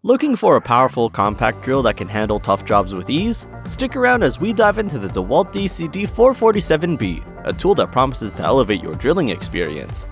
Looking for a powerful, compact drill that can handle tough jobs with ease? Stick around as we dive into the DEWALT DCD447B, a tool that promises to elevate your drilling experience.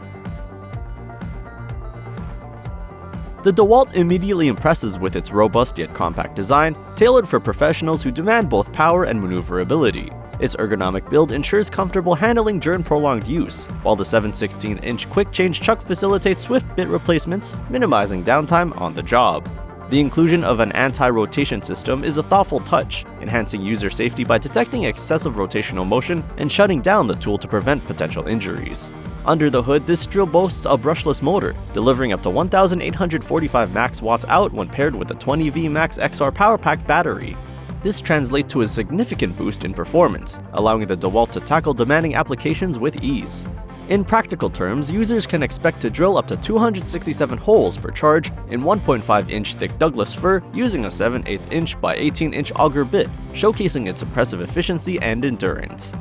The DEWALT immediately impresses with its robust yet compact design, tailored for professionals who demand both power and maneuverability. Its ergonomic build ensures comfortable handling during prolonged use, while the 7/16" quick change chuck facilitates swift bit replacements, minimizing downtime on the job. The inclusion of an anti-rotation system is a thoughtful touch, enhancing user safety by detecting excessive rotational motion and shutting down the tool to prevent potential injuries. Under the hood, this drill boasts a brushless motor, delivering up to 1,845 max watts out when paired with a 20V Max XR power pack battery. This translates to a significant boost in performance, allowing the DEWALT to tackle demanding applications with ease. In practical terms, users can expect to drill up to 267 holes per charge in 1.5-inch thick Douglas fir using a 7/8" by 18" auger bit, showcasing its impressive efficiency and endurance.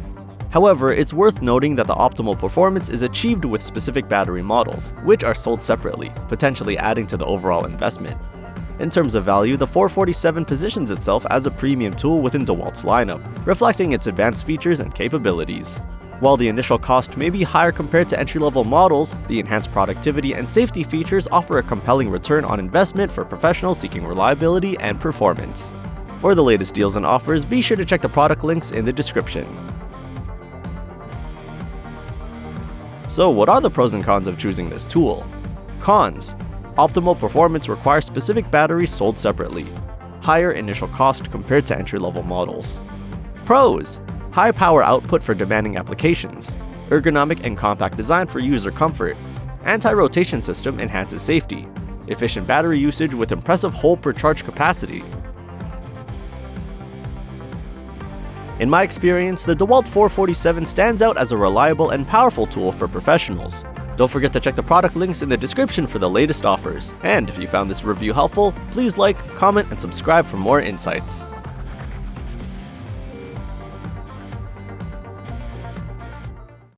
However, it's worth noting that the optimal performance is achieved with specific battery models, which are sold separately, potentially adding to the overall investment. In terms of value, the 447 positions itself as a premium tool within DEWALT's lineup, reflecting its advanced features and capabilities. While the initial cost may be higher compared to entry-level models, the enhanced productivity and safety features offer a compelling return on investment for professionals seeking reliability and performance. For the latest deals and offers, be sure to check the product links in the description. So what are the pros and cons of choosing this tool? Cons: optimal performance requires specific batteries sold separately. Higher initial cost compared to entry-level models. Pros: high power output for demanding applications. Ergonomic and compact design for user comfort. Anti-rotation system enhances safety. Efficient battery usage with impressive hole per charge capacity. In my experience, the DEWALT 447 stands out as a reliable and powerful tool for professionals. Don't forget to check the product links in the description for the latest offers. And if you found this review helpful, please like, comment, and subscribe for more insights.